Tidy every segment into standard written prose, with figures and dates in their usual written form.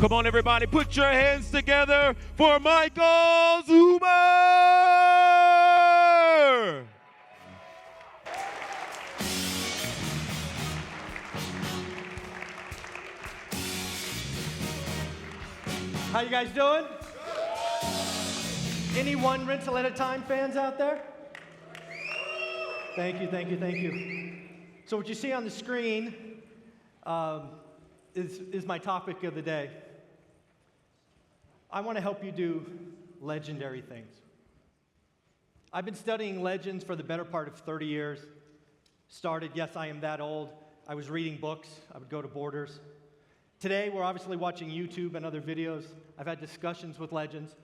Come on, everybody, put your hands together for Michael Zuber! How you guys doing? Any one rental at a time fans out there? Thank you, thank you, thank you. So what you see on the screen is my topic of the day. I want to help you do legendary things. I've been studying legends for the better part of 30 years. Started, yes, I am that old. I was reading books. I would go to Borders. Today, we're obviously watching YouTube and other videos. I've had discussions with legends.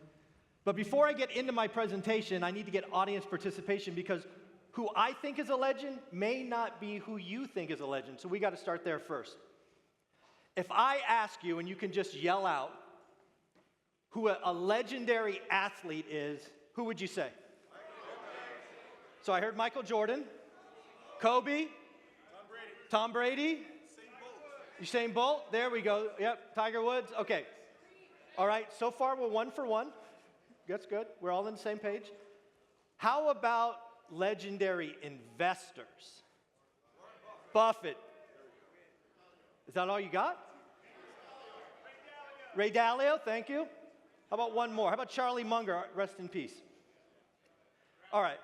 But before I get into my presentation, I need to get audience participation because who I think is a legend may not be who you think is a legend. So we got to start there first. If I ask you, and you can just yell out, who a legendary athlete is, who would you say? So I heard Michael Jordan, Kobe, Tom Brady, Usain Bolt, there we go, yep, Tiger Woods, okay. All right, so far we're 1 for 1. That's good, we're all on the same page. How about legendary investors? Buffett. Is that all you got? Ray Dalio, thank you. How about one more? How about Charlie Munger, rest in peace? All right,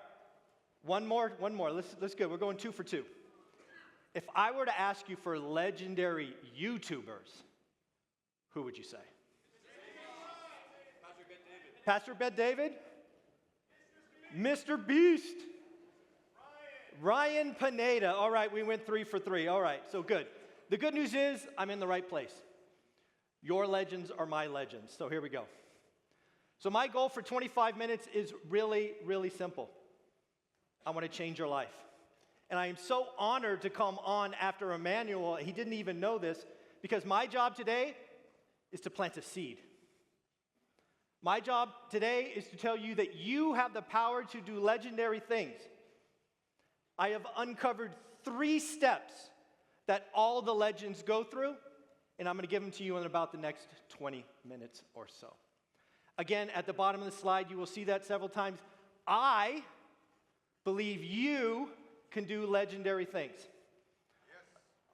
one more, let's go, we're going 2 for 2. If I were to ask you for legendary YouTubers, who would you say? Pastor Bet David? Mr. Beast? Ryan Pineda. All right, we went 3 for 3. All right, so good. The good news is I'm in the right place. Your legends are my legends. So here we go. So my goal for 25 minutes is really, really simple. I want to change your life. And I am so honored to come on after Emmanuel. He didn't even know this because my job today is to plant a seed. My job today is to tell you that you have the power to do legendary things. I have uncovered 3 steps that all the legends go through, and I'm going to give them to you in about the next 20 minutes or so. Again, at the bottom of the slide, you will see that several times. I believe you can do legendary things. Yes.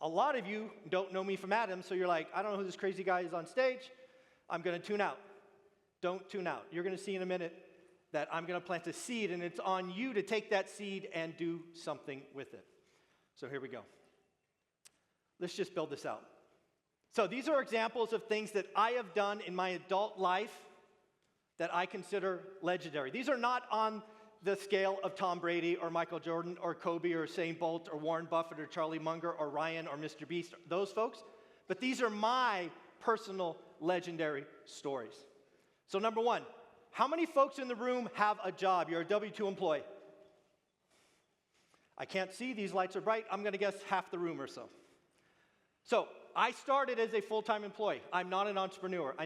A lot of you don't know me from Adam, so you're like, I don't know who this crazy guy is on stage. I'm going to tune out. Don't tune out. You're going to see in a minute that I'm going to plant a seed, and it's on you to take that seed and do something with it. So here we go. Let's just build this out. So these are examples of things that I have done in my adult life that I consider legendary. These are not on the scale of Tom Brady or Michael Jordan or Kobe or Usain Bolt or Warren Buffett or Charlie Munger or Ryan or Mr. Beast, those folks. But these are my personal legendary stories. So number 1, how many folks in the room have a job? You're a W-2 employee. I can't see, these lights are bright. I'm going to guess half the room or so. So I started as a full-time employee. I'm not an entrepreneur. I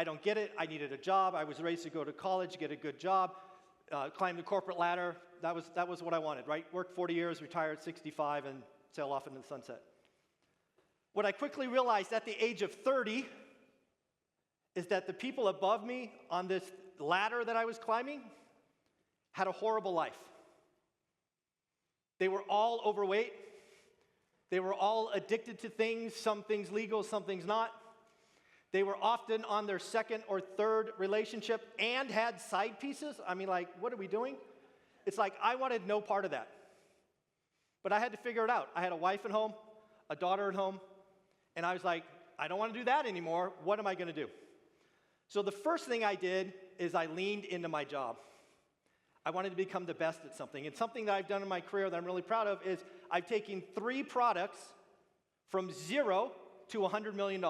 don't get it. I needed a job. I was raised to go to college, get a good job, climb the corporate ladder. That was what I wanted, right? Worked 40 years, retire at 65, and sail off into the sunset. What I quickly realized at the age of 30 is that the people above me on this ladder that I was climbing had a horrible life. They were all overweight. They were all addicted to things, some things legal, some things not. They were often on their 2nd or 3rd relationship and had side pieces. I mean, like, what are we doing? It's like I wanted no part of that. But I had to figure it out. I had a wife at home, a daughter at home, and I was like, I don't want to do that anymore. What am I going to do? So the first thing I did is I leaned into my job. I wanted to become the best at something. And something that I've done in my career that I'm really proud of is I've taken 3 products from 0 to $100 million.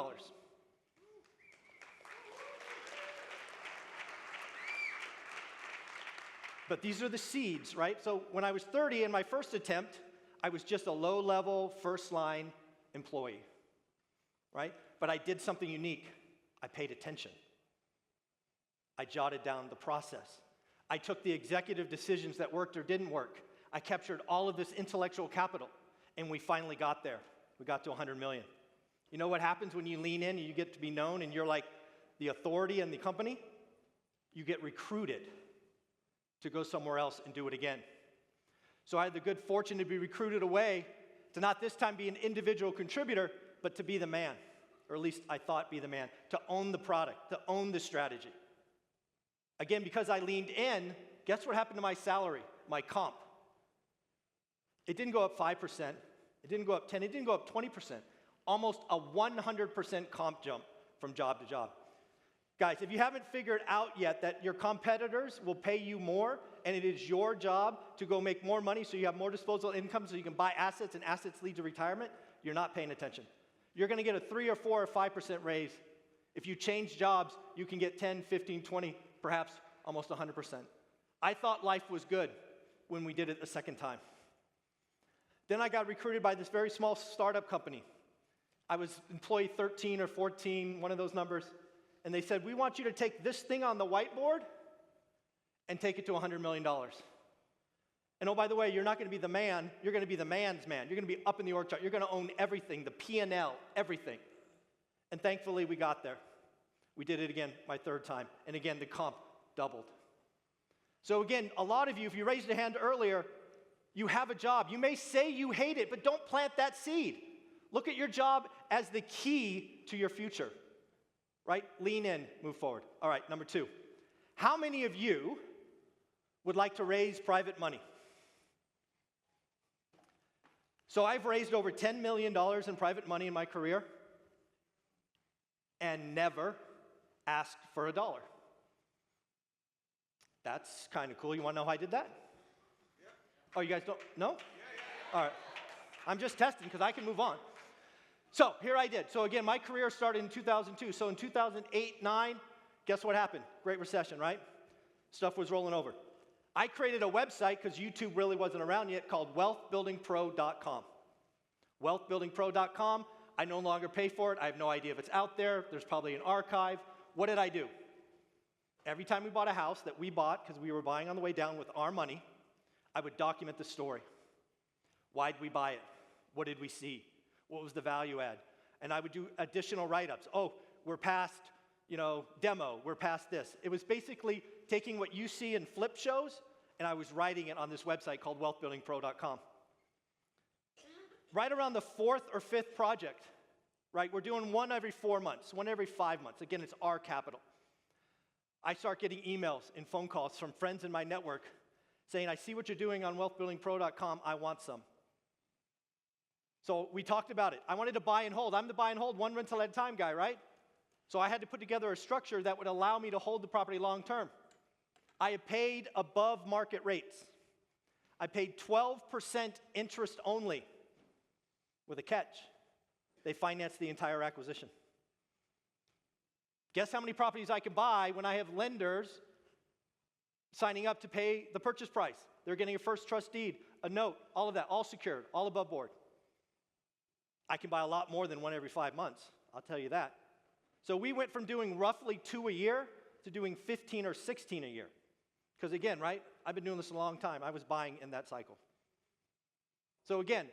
But these are the seeds, right? So when I was 30 in my first attempt, I was just a low-level, first-line employee, right? But I did something unique. I paid attention. I jotted down the process. I took the executive decisions that worked or didn't work. I captured all of this intellectual capital, and we finally got there. We got to 100 million. You know what happens when you lean in and you get to be known and you're like the authority in the company? You get recruited to go somewhere else and do it again. So I had the good fortune to be recruited away to not this time be an individual contributor, but to be the man, or at least I thought be the man, to own the product, to own the strategy. Again, because I leaned in, guess what happened to my salary, my comp? It didn't go up 5%, it didn't go up 10%, it didn't go up 20%. Almost a 100% comp jump from job to job. Guys, if you haven't figured out yet that your competitors will pay you more and it is your job to go make more money so you have more disposable income so you can buy assets and assets lead to retirement, you're not paying attention. You're going to get a 3 or 4 or 5% raise. If you change jobs, you can get 10, 15, 20, perhaps almost 100%. I thought life was good when we did it the second time. Then I got recruited by this very small startup company. I was employee 13 or 14, one of those numbers, and they said, we want you to take this thing on the whiteboard and take it to $100 million. And oh, by the way, you're not going to be the man, you're going to be the man's man. You're going to be up in the org chart. You're going to own everything, the P&L, everything. And thankfully, we got there. We did it again my third time. And again, the comp doubled. So again, a lot of you, if you raised a hand earlier, you have a job. You may say you hate it, but don't plant that seed. Look at your job as the key to your future, right? Lean in, move forward. All right, number 2. How many of you would like to raise private money? So I've raised over $10 million in private money in my career and never asked for a dollar. That's kind of cool. You want to know how I did that? Yeah. Oh, you guys don't? No? Yeah. All right. I'm just testing because I can move on. So here I did. So again, my career started in 2002. So in 2008, 9, guess what happened? Great recession, right? Stuff was rolling over. I created a website because YouTube really wasn't around yet called wealthbuildingpro.com. Wealthbuildingpro.com. I no longer pay for it. I have no idea if it's out there. There's probably an archive. What did I do? Every time we bought a house that we bought because we were buying on the way down with our money, I would document the story. Why did we buy it? What did we see? What was the value add? And I would do additional write-ups. Oh, we're past, demo. We're past this. It was basically taking what you see in flip shows, and I was writing it on this website called wealthbuildingpro.com. Right around the 4th or 5th project, right? We're doing one every 4 months, one every 5 months. Again, it's our capital. I start getting emails and phone calls from friends in my network saying, I see what you're doing on wealthbuildingpro.com. I want some. So we talked about it. I wanted to buy and hold. I'm the buy and hold, one rental at a time guy, right? So I had to put together a structure that would allow me to hold the property long term. I had paid above market rates. I paid 12% interest only with a catch. They financed the entire acquisition. Guess how many properties I could buy when I have lenders signing up to pay the purchase price? They're getting a first trust deed, a note, all of that, all secured, all above board. I can buy a lot more than one every 5 months, I'll tell you that. So we went from doing roughly 2 a year to doing 15 or 16 a year. Because again, right, I've been doing this a long time. I was buying in that cycle. So again,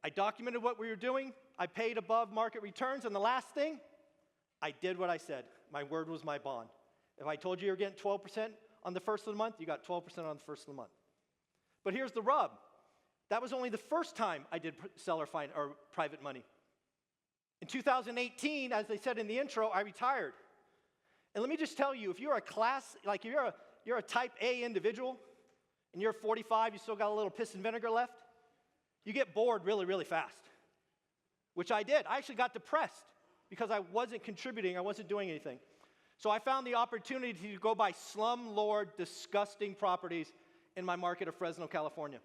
I documented what we were doing. I paid above market returns. And the last thing, I did what I said. My word was my bond. If I told you you're getting 12% on the first of the month, you got 12% on the first of the month. But here's the rub. That was only the first time I did seller or private money. In 2018, as I said in the intro, I retired. And let me just tell you, if you're a class, like you're a type A individual, and you're 45, you still got a little piss and vinegar left, you get bored really, really fast, which I did. I actually got depressed because I wasn't contributing, I wasn't doing anything. So I found the opportunity to go buy slumlord, disgusting properties in my market of Fresno, California.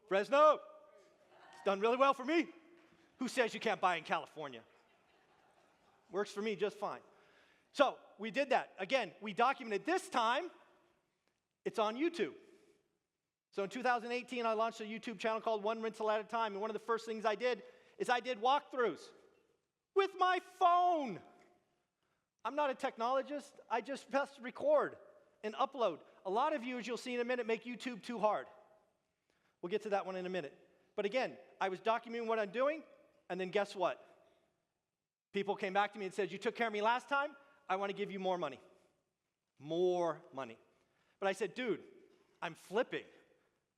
Fresno. It's done really well for me. Who says you can't buy in California? Works for me just fine. So we did that. Again, we documented. This time, it's on YouTube. So in 2018, I launched a YouTube channel called One Rental at a Time. And one of the first things I did is I did walkthroughs with my phone. I'm not a technologist. I just press record and upload. A lot of you, as you'll see in a minute, make YouTube too hard. We'll get to that one in a minute. But again, I was documenting what I'm doing, And then guess what? People came back to me and said, you took care of me last time, I want to give you more money. More money. But I said, dude, I'm flipping,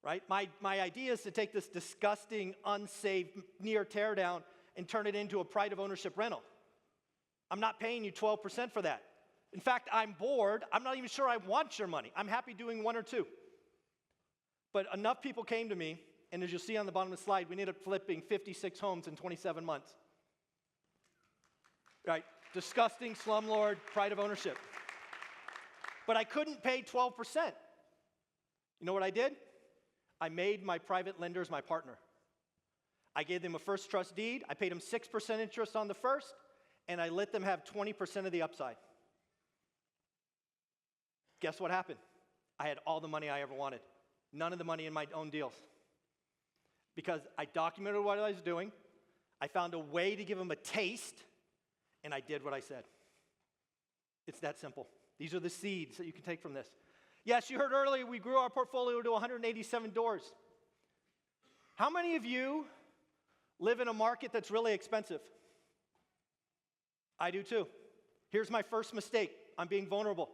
right? My idea is to take this disgusting, unsaved, near teardown and turn it into a pride of ownership rental. I'm not paying you 12% for that. In fact, I'm bored. I'm not even sure I want your money. I'm happy doing one or two. But enough people came to me, and as you'll see on the bottom of the slide, we ended up flipping 56 homes in 27 months. Right? Disgusting, slumlord, pride of ownership. But I couldn't pay 12%. You know what I did? I made my private lenders my partner. I gave them a first trust deed. I paid them 6% interest on the first, and I let them have 20% of the upside. Guess what happened? I had all the money I ever wanted. None of the money in my own deals. Because I documented what I was doing, I found a way to give them a taste, and I did what I said. It's that simple. These are the seeds that you can take from this. Yes, you heard earlier we grew our portfolio to 187 doors. How many of you live in a market that's really expensive? I do too. Here's my first mistake. I'm being vulnerable.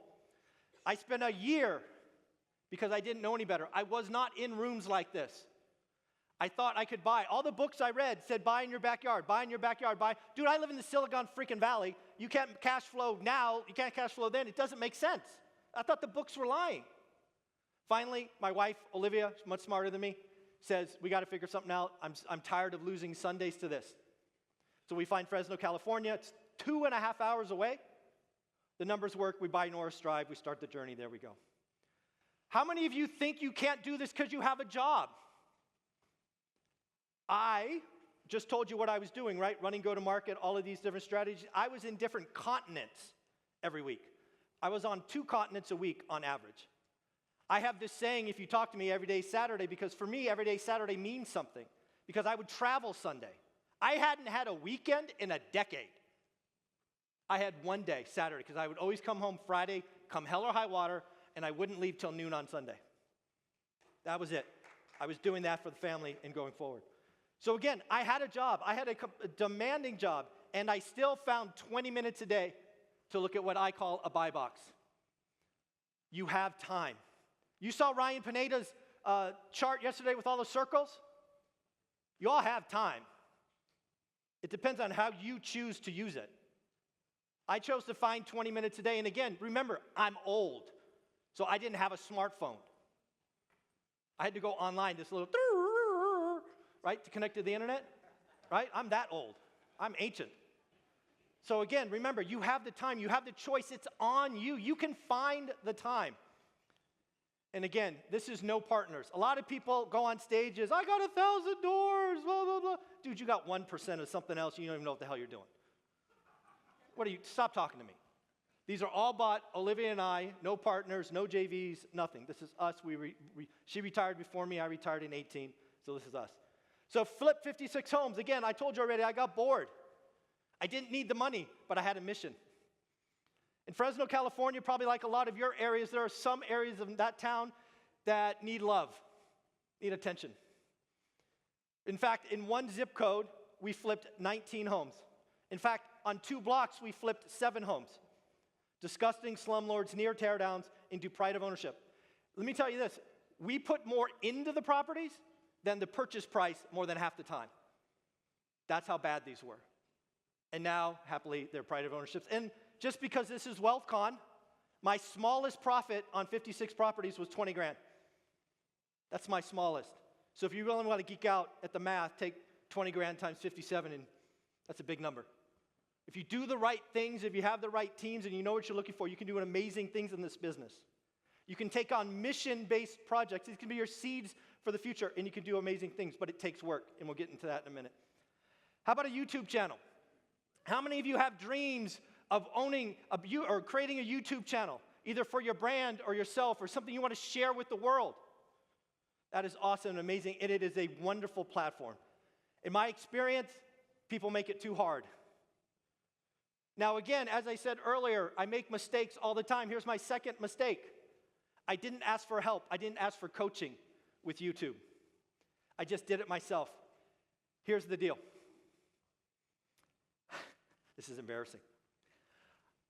I spent a year, because I didn't know any better. I was not in rooms like this. I thought I could buy. All the books I read said buy in your backyard, buy in your backyard, buy. Dude, I live in the Silicon freaking Valley. You can't cash flow now, you can't cash flow then. It doesn't make sense. I thought the books were lying. Finally, my wife, Olivia, much smarter than me, says, we got to figure something out. I'm tired of losing Sundays to this. So we find Fresno, California. It's 2.5 hours away. The numbers work. We buy Norris Drive. We start the journey. There we go. How many of you think you can't do this because you have a job? I just told you what I was doing, right? Running go-to-market, all of these different strategies. I was in different continents every week. I was on 2 continents a week on average. I have this saying, if you talk to me, every day Saturday, because for me, every day Saturday means something. Because I would travel Sunday. I hadn't had a weekend in a decade. I had one day, Saturday, because I would always come home Friday, come hell or high water, and I wouldn't leave till noon on Sunday. That was it. I was doing that for the family and going forward. So again, I had a job. I had a demanding job, and I still found 20 minutes a day to look at what I call a buy box. You have time. You saw Ryan Pineda's chart yesterday with all the circles? You all have time. It depends on how you choose to use it. I chose to find 20 minutes a day, and again, remember, I'm old, so I didn't have a smartphone. I had to go online, this little, right, to connect to the internet, right? I'm that old. I'm ancient. So again, remember, you have the time, you have the choice, it's on you. You can find the time. And again, this is no partners. A lot of people go on stages, I got 1,000 doors, blah, blah, blah. Dude, you got 1% of something else, you don't even know what the hell you're doing. Stop talking to me. These are all bought, Olivia and I, no partners, no JVs, nothing. This is us. She retired before me, I retired in 18, so this is us. So flip 56 homes. Again, I told you already, I got bored. I didn't need the money, but I had a mission. In Fresno, California, probably like a lot of your areas, there are some areas of that town that need love, need attention. In fact, in one zip code, we flipped 19 homes. In fact, on 2 blocks, we flipped 7 homes. Disgusting slumlords, near teardowns into pride of ownership. Let me tell you this, we put more into the properties than the purchase price more than half the time. That's how bad these were. And now, happily, they're pride of ownerships. And just because this is Wealthcon, my smallest profit on 56 properties was 20 grand. That's my smallest. So if you really want to geek out at the math, take 20 grand times 57, and that's a big number. If you do the right things, if you have the right teams and you know what you're looking for, you can do amazing things in this business. You can take on mission-based projects. These can be your seeds for the future, and you can do amazing things, but it takes work, and we'll get into that in a minute. How about a YouTube channel? How many of you have dreams of owning or creating a YouTube channel, either for your brand or yourself or something you want to share with the world? That is awesome and amazing, and it is a wonderful platform. In my experience, people make it too hard. Now again, as I said earlier, I make mistakes all the time. Here's my second mistake. I didn't ask for help. I didn't ask for coaching with YouTube. I just did it myself. Here's the deal. This is embarrassing.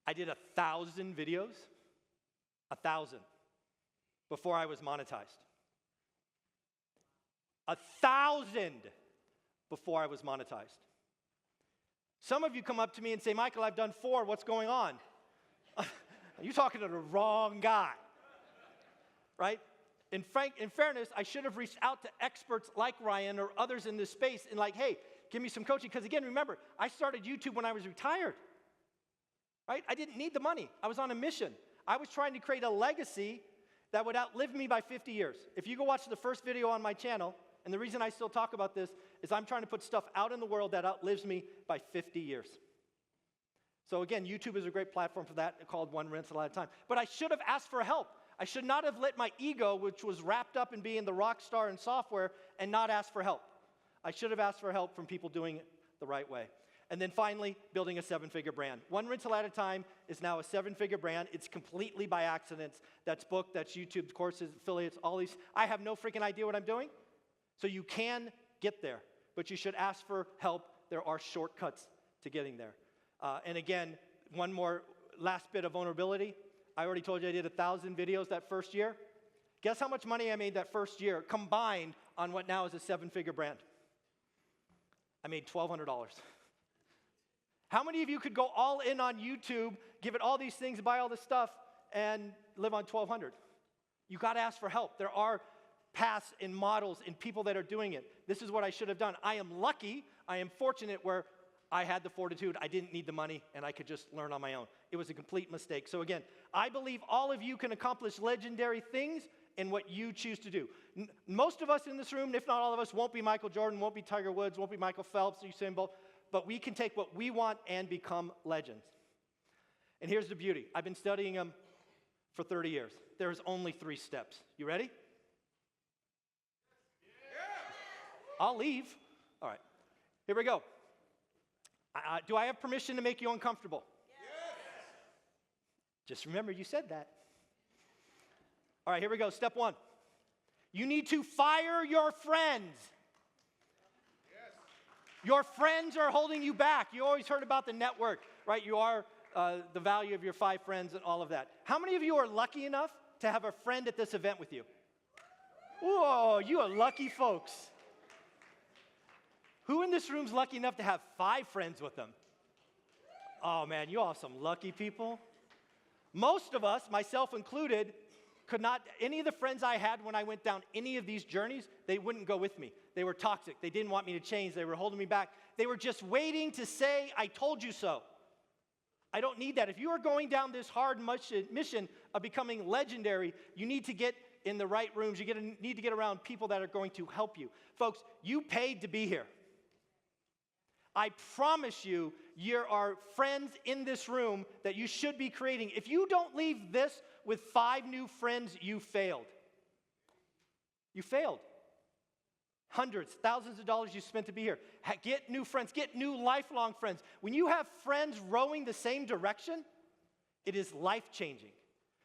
I did 1,000 videos, 1,000, before I was monetized. 1,000 before I was monetized. Some of you come up to me and say, Michael, I've done 4, what's going on? You're talking to the wrong guy, right? In fairness, I should have reached out to experts like Ryan or others in this space and like, hey, give me some coaching. Because again, remember, I started YouTube when I was retired, right? I didn't need the money. I was on a mission. I was trying to create a legacy that would outlive me by 50 years. If you go watch the first video on my channel, and the reason I still talk about this is I'm trying to put stuff out in the world that outlives me by 50 years. So again, YouTube is a great platform for that, called one rental at a time. But I should have asked for help. I should not have let my ego, which was wrapped up in being the rock star in software, and not ask for help. I should have asked for help from people doing it the right way. And then finally, building a 7-figure brand. One rental at a time is now a 7-figure brand. It's completely by accident. That's book, that's YouTube courses, affiliates, all these. I have no freaking idea what I'm doing. So you can get there, but you should ask for help. There are shortcuts to getting there. And again, one more last bit of vulnerability. I already told you I did 1,000 videos that first year. Guess how much money I made that first year combined on what now is a 7-figure brand? I made $1,200. How many of you could go all in on YouTube, give it all these things, buy all this stuff, and live on $1,200? You got to ask for help. There are paths and models and people that are doing it. This is what I should have done. I am lucky, I am fortunate where I had the fortitude, I didn't need the money, and I could just learn on my own. It was a complete mistake. So again, I believe all of you can accomplish legendary things in what you choose to do. Most of us in this room, if not all of us, won't be Michael Jordan, won't be Tiger Woods, won't be Michael Phelps, Usain Bolt, but we can take what we want and become legends. And here's the beauty. I've been studying them for 30 years. There's only 3 steps. You ready? I'll leave. All right. Here we go. Do I have permission to make you uncomfortable? Yes. Just remember you said that. All right, here we go. Step 1. You need to fire your friends. Yes. Your friends are holding you back. You always heard about the network, right? You are the value of your 5 friends and all of that. How many of you are lucky enough to have a friend at this event with you? Whoa, you are lucky folks. Who in this room is lucky enough to have 5 friends with them? Oh man, you all some lucky people. Most of us, myself included, could not, any of the friends I had when I went down any of these journeys, they wouldn't go with me. They were toxic. They didn't want me to change. They were holding me back. They were just waiting to say, I told you so. I don't need that. If you are going down this hard mission of becoming legendary, you need to get in the right rooms. You need to get around people that are going to help you. Folks, you paid to be here. I promise you, there are friends in this room that you should be creating. If you don't leave this with 5 new friends, you failed. You failed. Hundreds, thousands of dollars you spent to be here. Get new friends. Get new lifelong friends. When you have friends rowing the same direction, it is life-changing.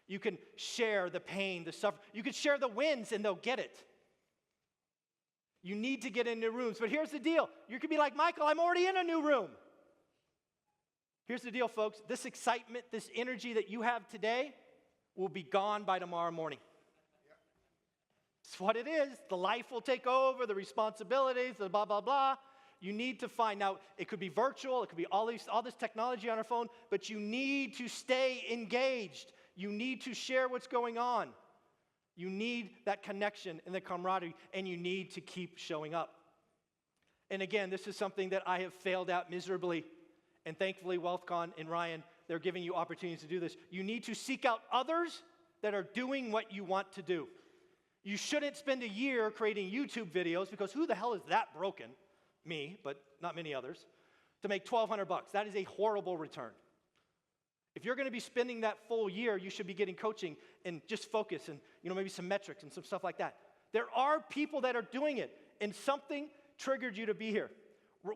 You can share the pain, the suffering. You can share the wins, and they'll get it. You need to get in new rooms. But here's the deal. You could be like, Michael, I'm already in a new room. Here's the deal, folks. This excitement, this energy that you have today will be gone by tomorrow morning. It's what it is. The life will take over, the responsibilities, the blah, blah, blah. You need to find out. It could be virtual. It could be all this technology on our phone. But you need to stay engaged. You need to share what's going on. You need that connection and the camaraderie, and you need to keep showing up. And again, this is something that I have failed at miserably. And thankfully, Wealthcon and Ryan, they're giving you opportunities to do this. You need to seek out others that are doing what you want to do. You shouldn't spend a year creating YouTube videos, because who the hell is that broken? Me, but not many others, to make $1,200. That is a horrible return. If you're going to be spending that full year, you should be getting coaching and just focus and maybe some metrics and some stuff like that. There are people that are doing it, and something triggered you to be here,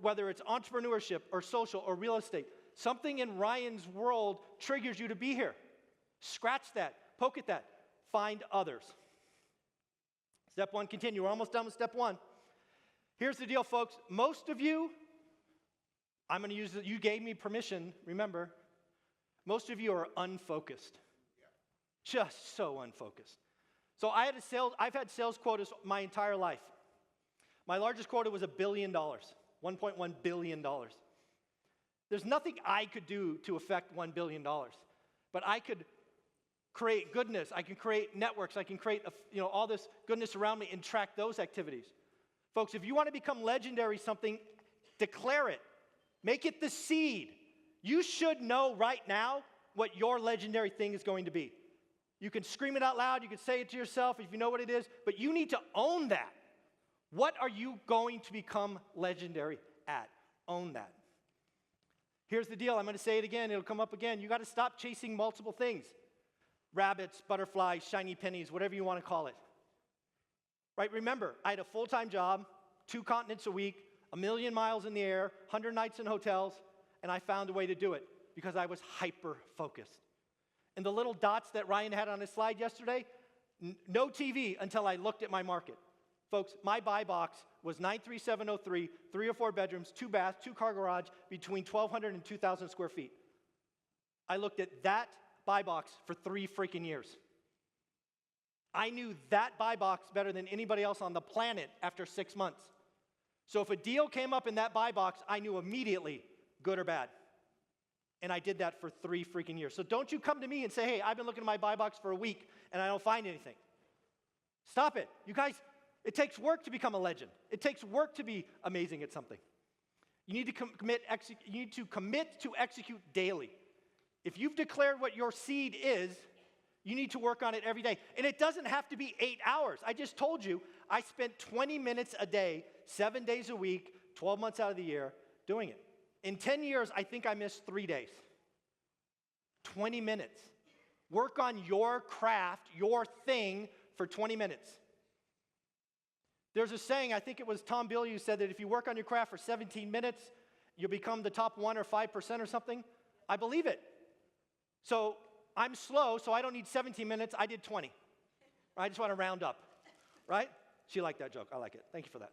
whether it's entrepreneurship or social or real estate. Something in Ryan's world triggers you to be here. Scratch that, poke at that, find others. Step 1, continue. We're almost done with step 1. Here's the deal, folks. Most of you, I'm going to use it. You gave me permission, remember. Most of you are unfocused. Just so unfocused. So I've had sales quotas my entire life. My largest quota was $1 billion, $1.1 billion. There's nothing I could do to affect $1 billion, but I could create goodness. I can create networks. I can create all this goodness around me and track those activities. Folks, if you want to become legendary something, declare it. Make it the seed. You should know right now what your legendary thing is going to be. You can scream it out loud. You can say it to yourself if you know what it is, but you need to own that. What are you going to become legendary at? Own that. Here's the deal. I'm going to say it again. It'll come up again. You got to stop chasing multiple things. Rabbits, butterflies, shiny pennies, whatever you want to call it. Right? Remember, I had a full-time job, 2 continents a week, 1 million miles in the air, 100 nights in hotels, and I found a way to do it because I was hyper-focused. And the little dots that Ryan had on his slide yesterday, no TV until I looked at my market. Folks, my buy box was 93703, 3 or 4 bedrooms, 2 baths, 2-car garage, between 1,200 and 2,000 square feet. I looked at that buy box for 3 freaking years. I knew that buy box better than anybody else on the planet after 6 months. So if a deal came up in that buy box, I knew immediately, good or bad. And I did that for 3 freaking years. So don't you come to me and say, hey, I've been looking at my buy box for a week and I don't find anything. Stop it. You guys, it takes work to become a legend. It takes work to be amazing at something. You need to commit to execute daily. If you've declared what your seed is, you need to work on it every day. And it doesn't have to be 8 hours. I just told you, I spent 20 minutes a day, 7 days a week, 12 months out of the year doing it. In 10 years, I think I missed 3 days. 20 minutes. Work on your craft, your thing, for 20 minutes. There's a saying, I think it was Tom Bilyeu who said that if you work on your craft for 17 minutes, you'll become the top 1 or 5% or something. I believe it. So I'm slow, so I don't need 17 minutes. I did 20. I just want to round up, right? She liked that joke. I like it. Thank you for that.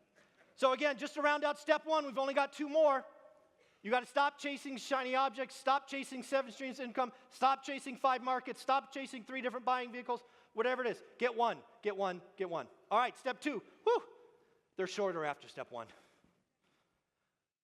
So again, just to round out step 1, we've only got 2 more. You got to stop chasing shiny objects, stop chasing 7 streams of income, stop chasing 5 markets, stop chasing 3 different buying vehicles, whatever it is. Get one, get one, get one. All right, step 2. Whew, they're shorter after step 1.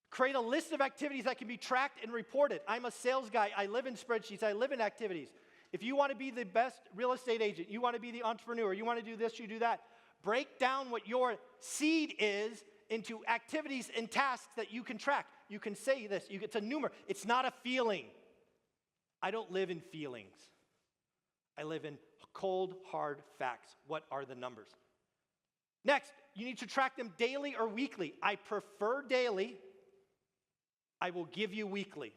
Create a list of activities that can be tracked and reported. I'm a sales guy. I live in spreadsheets. I live in activities. If you want to be the best real estate agent, you want to be the entrepreneur, you want to do this, you do that, break down what your seed is into activities and tasks that you can track. You can say this. It's a number. It's not a feeling. I don't live in feelings. I live in cold, hard facts. What are the numbers? Next, you need to track them daily or weekly. I prefer daily. I will give you weekly.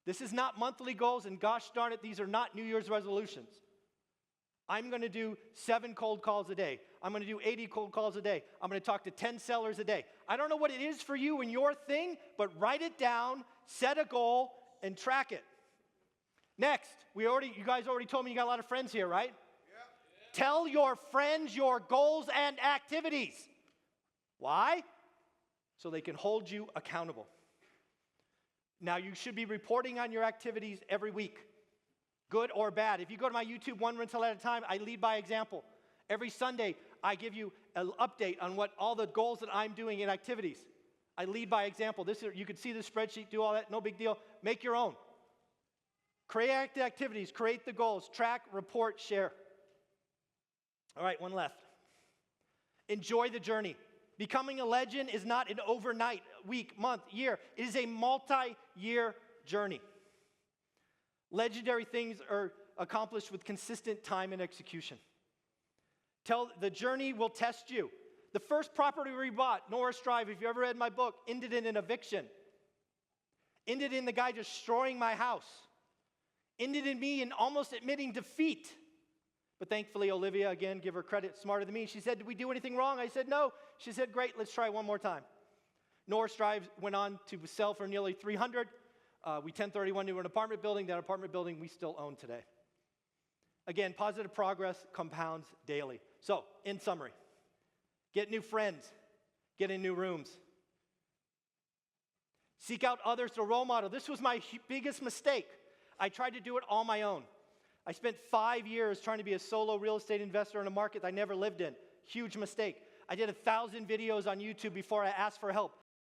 This is not monthly goals, and gosh darn it, these are not New Year's resolutions. I'm going to do 7 cold calls a day. I'm going to do 80 cold calls a day. I'm going to talk to 10 sellers a day. I don't know what it is for you and your thing, but write it down, set a goal, and track it. Next, you guys already told me you got a lot of friends here, right? Yeah. Tell your friends your goals and activities. Why? So they can hold you accountable. Now, you should be reporting on your activities every week, good or bad. If you go to my YouTube, 1 rental at a time, I lead by example. Every Sunday, I give you an update on what all the goals that I'm doing in activities. I lead by example. You can see the spreadsheet, do all that, no big deal. Make your own. Create the activities, create the goals, track, report, share. All right, 1 left. Enjoy the journey. Becoming a legend is not an overnight, week, month, year. It is a multi-year journey. Legendary things are accomplished with consistent time and execution. The journey will test you. The first property we bought, Norris Drive, if you ever read my book, ended in an eviction. Ended in the guy destroying my house. Ended in me in almost admitting defeat. But thankfully, Olivia, again, give her credit, smarter than me. She said, did we do anything wrong? I said, no. She said, great, let's try one more time. Norris Drive went on to sell for nearly $300. We 1031 to an apartment building. That apartment building we still own today. Again, positive progress compounds daily. So, in summary, get new friends. Get in new rooms. Seek out others to role model. This was my biggest mistake. I tried to do it on my own. I spent 5 years trying to be a solo real estate investor in a market I never lived in. Huge mistake. I did 1,000 videos on YouTube before I asked for help.